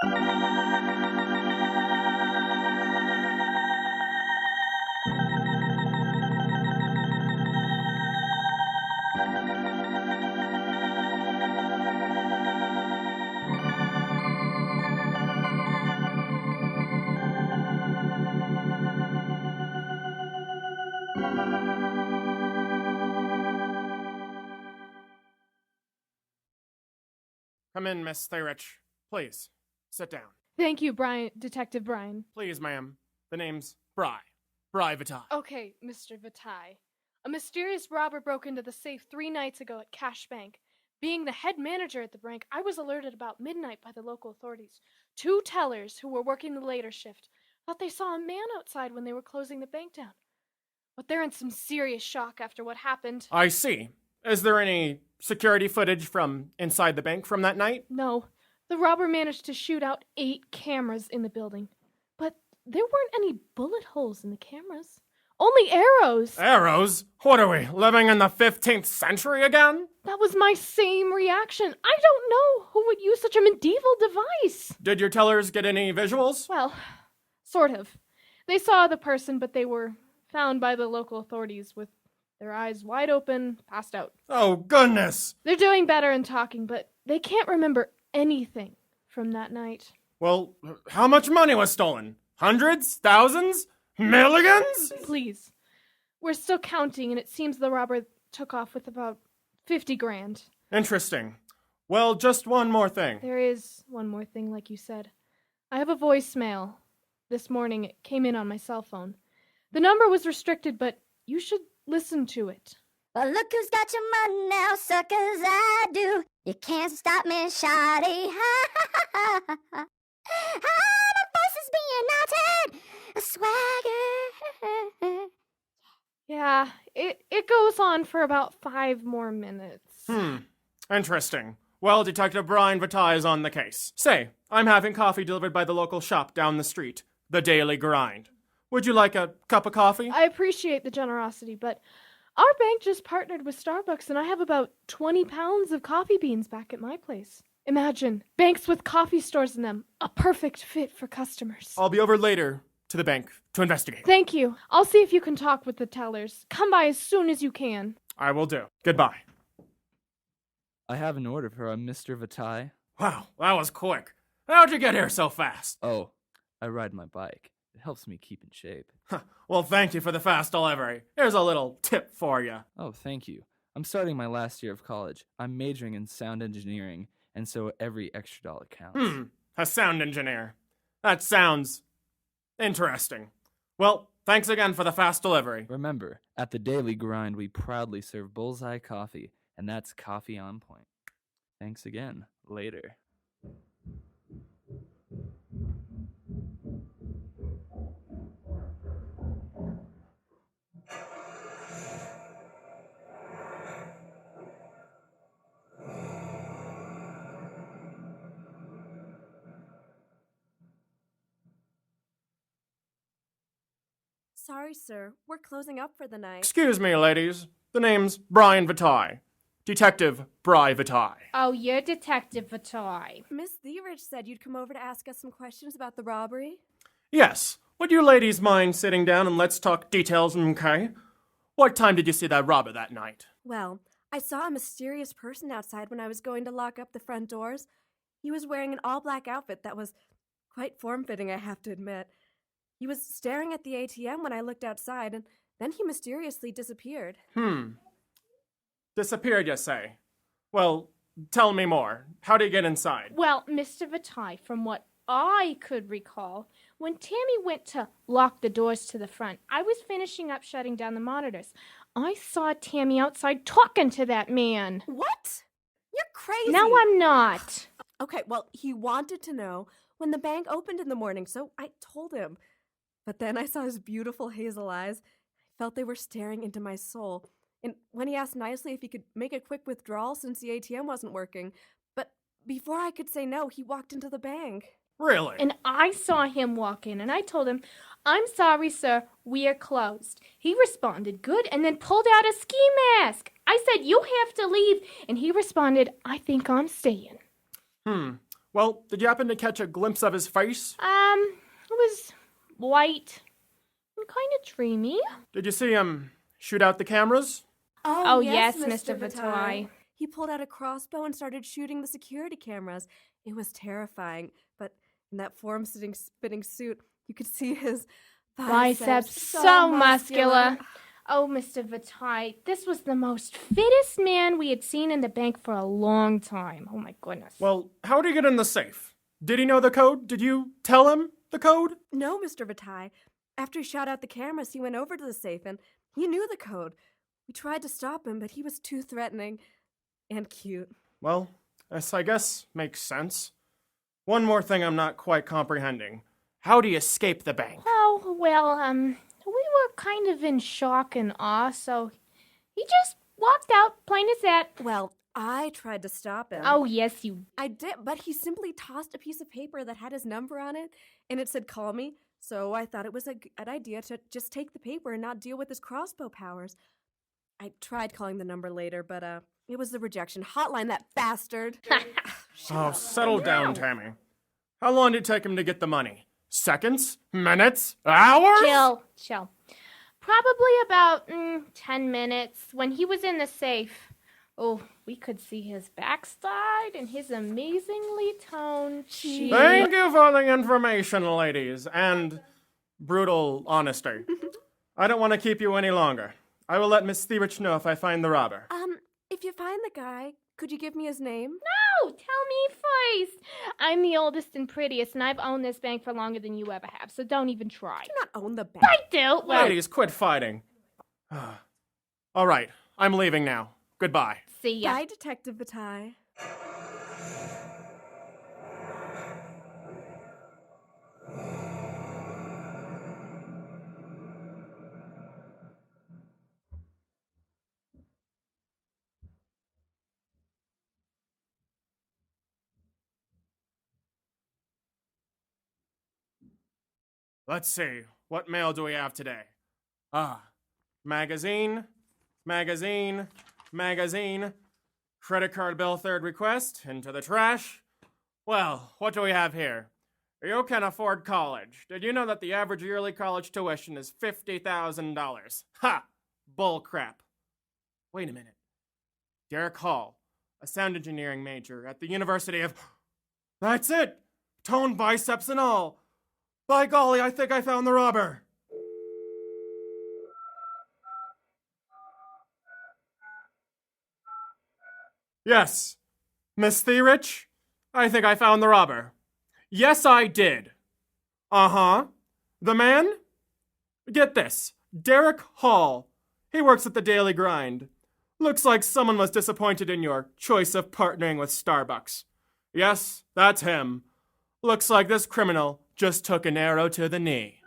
Come in, Miss Thayrich. Please, sit down. Thank you, Detective Brian. Please, ma'am. The name's Brivateye. Okay, Mr. Vateye. A mysterious robber broke into the safe 3 nights ago at Cash Bank. Being the head manager at the bank, I was alerted about midnight by the local authorities. 2 tellers who were working the later shift thought they saw a man outside when they were closing the bank down. But they're in some serious shock after what happened. I see. Is there any security footage from inside the bank from that night? No. The robber managed to shoot out 8 cameras in the building. But there weren't any bullet holes in the cameras. Only arrows. Arrows? What are we, living in the 15th century again? That was my same reaction. I don't know who would use such a medieval device. Did your tellers get any visuals? Well, sort of. They saw the person, but they were found by the local authorities with their eyes wide open, passed out. Oh, goodness! They're doing better and talking, but they can't remember anything from that night. Well, how much money was stolen? Hundreds? Thousands? Millions? Please. We're still counting, and it seems the robber took off with about 50 grand. Interesting. Well, just one more thing. There is one more thing, like you said. I have a voicemail. This morning it came in on my cell phone. The number was restricted, but you should listen to it. Well, look who's got your money now, suckers, I do. You can't stop me, shawty. Ha, ha, ha, ha, ha. Ah, my voice is being altered. A swagger. Yeah, it goes on for about 5 more minutes. Interesting. Well, Detective Brian Vateye is on the case. Say, I'm having coffee delivered by the local shop down the street, the Daily Grind. Would you like a cup of coffee? I appreciate the generosity, but our bank just partnered with Starbucks, and I have about 20 pounds of coffee beans back at my place. Imagine, banks with coffee stores in them, a perfect fit for customers. I'll be over later to the bank to investigate. Thank you. I'll see if you can talk with the tellers. Come by as soon as you can. I will do. Goodbye. I have an order for a Mr. Vateye. Wow, that was quick. How'd you get here so fast? Oh, I ride my bike. It helps me keep in shape. Well, thank you for the fast delivery. Here's a little tip for you. Oh, thank you. I'm starting my last year of college. I'm majoring in sound engineering, and so every extra dollar counts. A sound engineer. That sounds interesting. Well, thanks again for the fast delivery. Remember, at the Daily Grind, we proudly serve bullseye coffee, and that's coffee on point. Thanks again. Later. Sorry, sir. We're closing up for the night. Excuse me, ladies. The name's Brian Vateye. Detective Brian Vateye. Oh, you're Detective Vateye. Miss Thayrich said you'd come over to ask us some questions about the robbery. Yes. Would you ladies mind sitting down and let's talk details, okay? What time did you see that robber that night? Well, I saw a mysterious person outside when I was going to lock up the front doors. He was wearing an all-black outfit that was quite form-fitting, I have to admit. He was staring at the ATM when I looked outside, and then he mysteriously disappeared. Disappeared, you say? Well, tell me more. How did he get inside? Well, Mr. Vateye, from what I could recall, when Tammy went to lock the doors to the front, I was finishing up shutting down the monitors. I saw Tammy outside talking to that man. What? You're crazy. No, I'm not. Okay, well, he wanted to know when the bank opened in the morning, so I told him. But then I saw his beautiful hazel eyes. I felt they were staring into my soul. And when he asked nicely if he could make a quick withdrawal since the ATM wasn't working, but before I could say no, he walked into the bank. Really? And I saw him walk in, and I told him, "I'm sorry, sir, we are closed." He responded, "Good," and then pulled out a ski mask. I said, "You have to leave," and he responded, "I think I'm staying." Well, did you happen to catch a glimpse of his face? It was white and kind of dreamy. Did you see him shoot out the cameras? Oh, yes, Mr. Vateye. He pulled out a crossbow and started shooting the security cameras. It was terrifying, but in that form-fitting suit, you could see his Biceps so muscular. Oh, Mr. Vateye, this was the most fittest man we had seen in the bank for a long time. Oh, my goodness. Well, how did he get in the safe? Did he know the code? Did you tell him the code? No, Mr. Vateye. After he shot out the cameras, he went over to the safe and he knew the code. We tried to stop him, but he was too threatening and cute. Well, this I guess makes sense. One more thing I'm not quite comprehending. How do you escape the bank? Oh, well, we were kind of in shock and awe, so he just walked out, plain as that. Well, I tried to stop him. Oh, yes, you... I did, but he simply tossed a piece of paper that had his number on it, and it said, "Call me." So I thought it was a good idea to just take the paper and not deal with his crossbow powers. I tried calling the number later, but it was the rejection hotline, that bastard. Oh, settle down, Tammy. How long did it take him to get the money? Seconds? Minutes? Hours? Chill. Probably about 10 minutes. When he was in the safe, oh, we could see his backside and his amazingly toned cheeks. Thank you for the information, ladies, and brutal honesty. I don't want to keep you any longer. I will let Miss Thierich know if I find the robber. If you find the guy, could you give me his name? No, tell me first. I'm the oldest and prettiest, and I've owned this bank for longer than you ever have, so don't even try. I do not own the bank. I do. Well, Ladies, quit fighting. All right, I'm leaving now. Goodbye. see ya. Bye, Detective Vateye. Let's see. What mail do we have today? Magazine. Credit card bill third request. Into the trash. Well, what do we have here? You can afford college. Did you know that the average yearly college tuition is $50,000? Ha! Bull crap. Wait a minute. Derek Hall, a sound engineering major at the University of... That's it! Toned biceps and all. By golly, I think I found the robber. Yes. Miss Thierich? I think I found the robber. Yes, I did. Uh-huh. The man? Get this. Derek Hall. He works at the Daily Grind. Looks like someone was disappointed in your choice of partnering with Starbucks. Yes, that's him. Looks like this criminal just took an arrow to the knee.